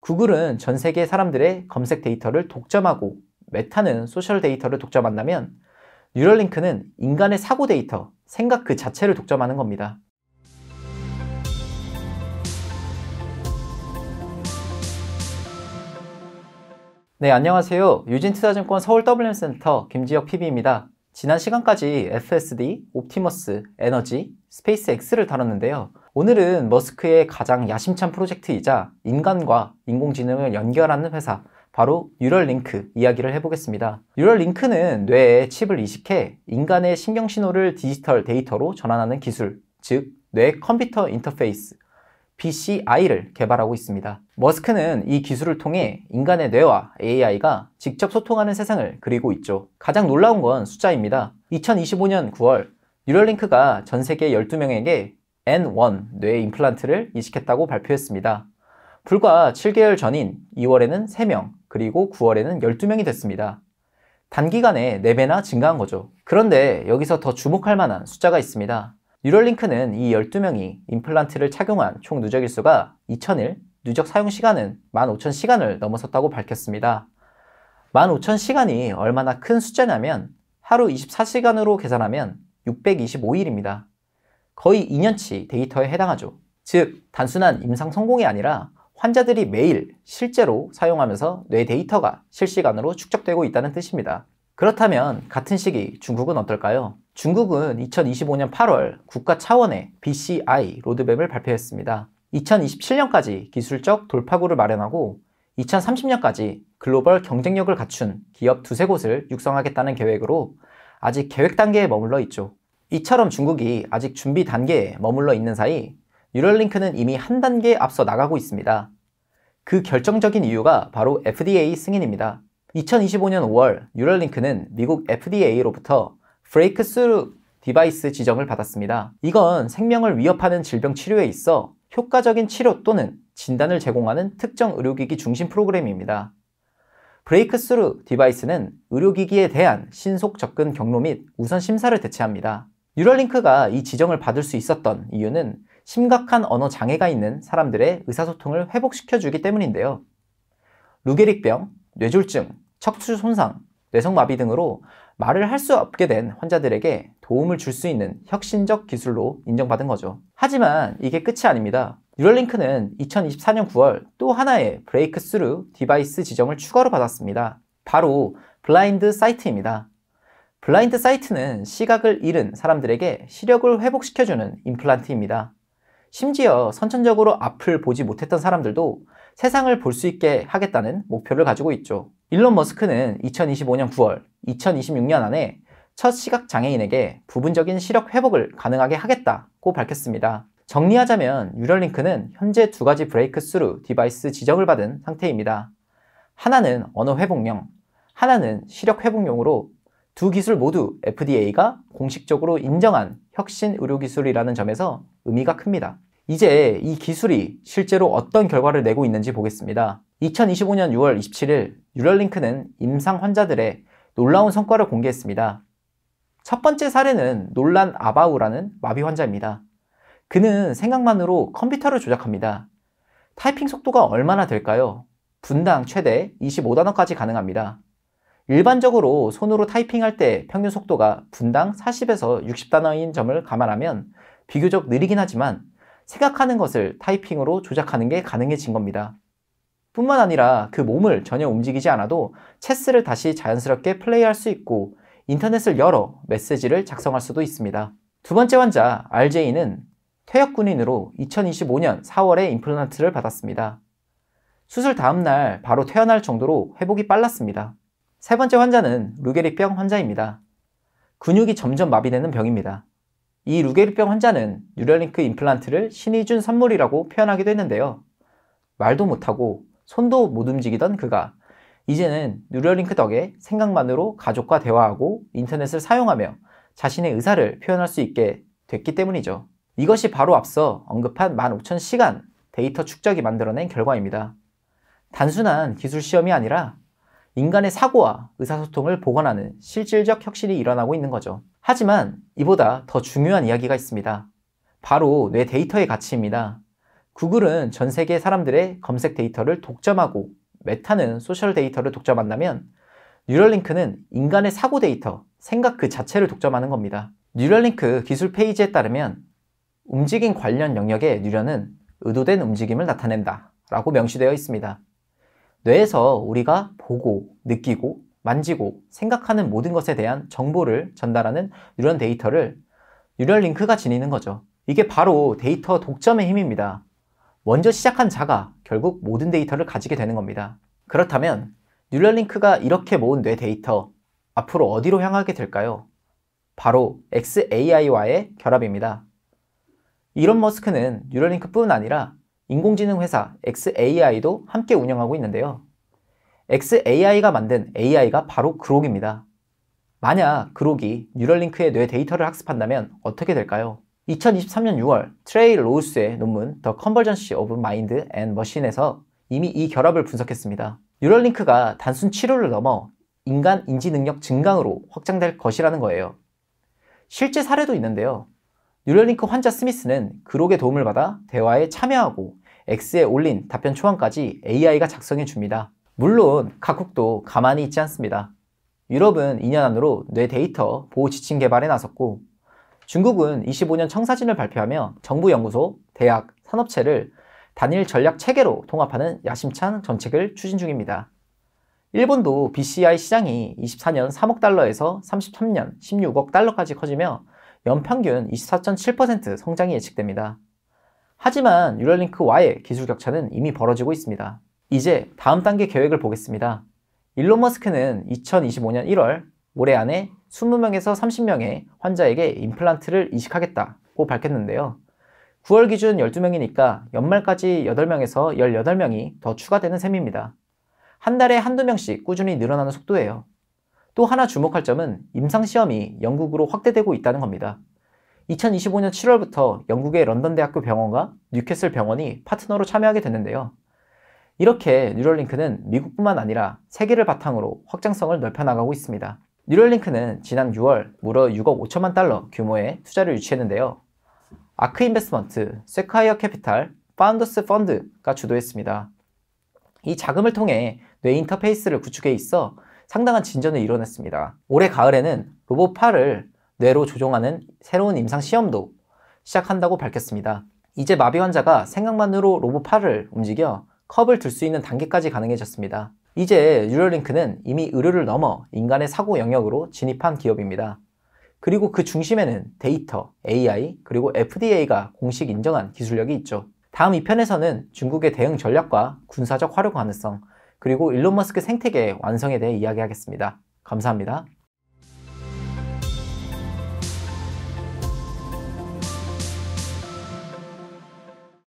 구글은 전 세계 사람들의 검색 데이터를 독점하고 메타는 소셜 데이터를 독점한다면 뉴럴링크는 인간의 사고 데이터, 생각 그 자체를 독점하는 겁니다. 네, 안녕하세요. 유진투자증권 서울 WM센터 김지혁 PB입니다. 지난 시간까지 FSD, 옵티머스, 에너지, 스페이스X를 다뤘는데요. 오늘은 머스크의 가장 야심찬 프로젝트이자 인간과 인공지능을 연결하는 회사, 바로 뉴럴링크 이야기를 해보겠습니다. 뉴럴링크는 뇌에 칩을 이식해 인간의 신경신호를 디지털 데이터로 전환하는 기술, 즉 뇌 컴퓨터 인터페이스, BCI를 개발하고 있습니다. 머스크는 이 기술을 통해 인간의 뇌와 AI가 직접 소통하는 세상을 그리고 있죠. 가장 놀라운 건 숫자입니다. 2025년 9월 뉴럴링크가 전 세계 12명에게 N1 뇌 임플란트를 이식했다고 발표했습니다. 불과 7개월 전인 2월에는 3명, 그리고 9월에는 12명이 됐습니다. 단기간에 4배나 증가한 거죠. 그런데 여기서 더 주목할 만한 숫자가 있습니다. 뉴럴링크는 이 12명이 임플란트를 착용한 총 누적일수가 2000일, 누적 사용시간은 15,000시간을 넘어섰다고 밝혔습니다. 15,000시간이 얼마나 큰 숫자냐면 하루 24시간으로 계산하면 625일입니다. 거의 2년치 데이터에 해당하죠. 즉, 단순한 임상 성공이 아니라 환자들이 매일 실제로 사용하면서 뇌 데이터가 실시간으로 축적되고 있다는 뜻입니다. 그렇다면 같은 시기 중국은 어떨까요? 중국은 2025년 8월 국가 차원의 BCI 로드맵을 발표했습니다. 2027년까지 기술적 돌파구를 마련하고 2030년까지 글로벌 경쟁력을 갖춘 기업 2~3곳을 육성하겠다는 계획으로 아직 계획 단계에 머물러 있죠. 이처럼 중국이 아직 준비 단계에 머물러 있는 사이 뉴럴링크는 이미 한 단계 앞서 나가고 있습니다. 그 결정적인 이유가 바로 FDA 승인입니다. 2025년 5월 뉴럴링크는 미국 FDA로부터 브레이크스루 디바이스 지정을 받았습니다. 이건 생명을 위협하는 질병 치료에 있어 효과적인 치료 또는 진단을 제공하는 특정 의료기기 중심 프로그램입니다. 브레이크스루 디바이스는 의료기기에 대한 신속 접근 경로 및 우선 심사를 대체합니다. 뉴럴링크가 이 지정을 받을 수 있었던 이유는 심각한 언어 장애가 있는 사람들의 의사소통을 회복시켜주기 때문인데요. 루게릭병, 뇌졸중, 척추 손상, 뇌성마비 등으로 말을 할 수 없게 된 환자들에게 도움을 줄 수 있는 혁신적 기술로 인정받은 거죠. 하지만 이게 끝이 아닙니다. 뉴럴링크는 2024년 9월 또 하나의 브레이크스루 디바이스 지정을 추가로 받았습니다. 바로 블라인드 사이트입니다. 블라인드 사이트는 시각을 잃은 사람들에게 시력을 회복시켜주는 임플란트입니다. 심지어 선천적으로 앞을 보지 못했던 사람들도 세상을 볼 수 있게 하겠다는 목표를 가지고 있죠. 일론 머스크는 2025년 9월, 2026년 안에 첫 시각장애인에게 부분적인 시력 회복을 가능하게 하겠다고 밝혔습니다. 정리하자면 뉴럴링크는 현재 2가지 브레이크스루 디바이스 지정을 받은 상태입니다. 하나는 언어 회복용, 하나는 시력 회복용으로 두 기술 모두 FDA가 공식적으로 인정한 혁신 의료기술이라는 점에서 의미가 큽니다. 이제 이 기술이 실제로 어떤 결과를 내고 있는지 보겠습니다. 2025년 6월 27일 뉴럴링크는 임상 환자들의 놀라운 성과를 공개했습니다. 첫 번째 사례는 놀란 아바우라는 마비 환자입니다. 그는 생각만으로 컴퓨터를 조작합니다. 타이핑 속도가 얼마나 될까요? 분당 최대 25단어까지 가능합니다. 일반적으로 손으로 타이핑할 때 평균 속도가 분당 40에서 60단어인 점을 감안하면 비교적 느리긴 하지만 생각하는 것을 타이핑으로 조작하는 게 가능해진 겁니다. 뿐만 아니라 그 몸을 전혀 움직이지 않아도 체스를 다시 자연스럽게 플레이할 수 있고 인터넷을 열어 메시지를 작성할 수도 있습니다. 두 번째 환자 RJ는 퇴역군인으로 2025년 4월에 임플란트를 받았습니다. 수술 다음날 바로 퇴원할 정도로 회복이 빨랐습니다. 세 번째 환자는 루게릭병 환자입니다. 근육이 점점 마비되는 병입니다. 이 루게릭병 환자는 뉴럴링크 임플란트를 신이 준 선물이라고 표현하기도 했는데요. 말도 못하고 손도 못 움직이던 그가 이제는 뉴럴링크 덕에 생각만으로 가족과 대화하고 인터넷을 사용하며 자신의 의사를 표현할 수 있게 됐기 때문이죠. 이것이 바로 앞서 언급한 15,000시간 데이터 축적이 만들어낸 결과입니다. 단순한 기술 시험이 아니라 인간의 사고와 의사소통을 복원하는 실질적 혁신이 일어나고 있는 거죠. 하지만 이보다 더 중요한 이야기가 있습니다. 바로 뇌 데이터의 가치입니다. 구글은 전 세계 사람들의 검색 데이터를 독점하고 메타는 소셜 데이터를 독점한다면 뉴럴링크는 인간의 사고 데이터, 생각 그 자체를 독점하는 겁니다. 뉴럴링크 기술 페이지에 따르면 움직임 관련 영역의 뉴런은 의도된 움직임을 나타낸다 라고 명시되어 있습니다. 뇌에서 우리가 보고, 느끼고, 만지고, 생각하는 모든 것에 대한 정보를 전달하는 뉴런 데이터를 뉴럴링크가 지니는 거죠. 이게 바로 데이터 독점의 힘입니다. 먼저 시작한 자가 결국 모든 데이터를 가지게 되는 겁니다. 그렇다면 뉴럴링크가 이렇게 모은 뇌 데이터, 앞으로 어디로 향하게 될까요? 바로 xAI와의 결합입니다. 일론 머스크는 뉴럴링크뿐 아니라 인공지능 회사 xAI도 함께 운영하고 있는데요. xAI가 만든 AI가 바로 그록입니다. 만약 그록이 뉴럴링크의 뇌 데이터를 학습한다면 어떻게 될까요? 2023년 6월 트레이 로우스의 논문 The Convergence of Mind and Machine에서 이미 이 결합을 분석했습니다. 뉴럴링크가 단순 치료를 넘어 인간 인지 능력 증강으로 확장될 것이라는 거예요. 실제 사례도 있는데요. 뉴럴링크 환자 스미스는 그록의 도움을 받아 대화에 참여하고 X에 올린 답변 초안까지 AI가 작성해 줍니다. 물론 각국도 가만히 있지 않습니다. 유럽은 2년 안으로 뇌 데이터 보호 지침 개발에 나섰고 중국은 25년 청사진을 발표하며 정부 연구소, 대학, 산업체를 단일 전략 체계로 통합하는 야심찬 정책을 추진 중입니다. 일본도 BCI 시장이 24년 3억 달러에서 33년 16억 달러까지 커지며 연평균 24.7% 성장이 예측됩니다. 하지만 뉴럴링크와의 기술 격차는 이미 벌어지고 있습니다. 이제 다음 단계 계획을 보겠습니다. 일론 머스크는 2025년 1월 올해 안에 20명에서 30명의 환자에게 임플란트를 이식하겠다고 밝혔는데요. 9월 기준 12명이니까 연말까지 8명에서 18명이 더 추가되는 셈입니다. 한 달에 한두 명씩 꾸준히 늘어나는 속도예요. 또 하나 주목할 점은 임상시험이 영국으로 확대되고 있다는 겁니다. 2025년 7월부터 영국의 런던 대학교 병원과 뉴캐슬 병원이 파트너로 참여하게 됐는데요. 이렇게 뉴럴링크는 미국뿐만 아니라 세계를 바탕으로 확장성을 넓혀나가고 있습니다. 뉴럴링크는 지난 6월 무려 6억 5천만 달러 규모의 투자를 유치했는데요. 아크 인베스트먼트, 세콰이어 캐피탈, 파운더스 펀드가 주도했습니다. 이 자금을 통해 뇌 인터페이스를 구축해 있어 상당한 진전을 이뤄냈습니다. 올해 가을에는 로봇 팔을 뇌로 조종하는 새로운 임상 시험도 시작한다고 밝혔습니다. 이제 마비 환자가 생각만으로 로봇 팔을 움직여 컵을 들 수 있는 단계까지 가능해졌습니다. 이제 뉴럴링크는 이미 의료를 넘어 인간의 사고 영역으로 진입한 기업입니다. 그리고 그 중심에는 데이터, AI, 그리고 FDA가 공식 인정한 기술력이 있죠. 다음 2편에서는 중국의 대응 전략과 군사적 활용 가능성, 그리고 일론 머스크 생태계의 완성에 대해 이야기하겠습니다. 감사합니다.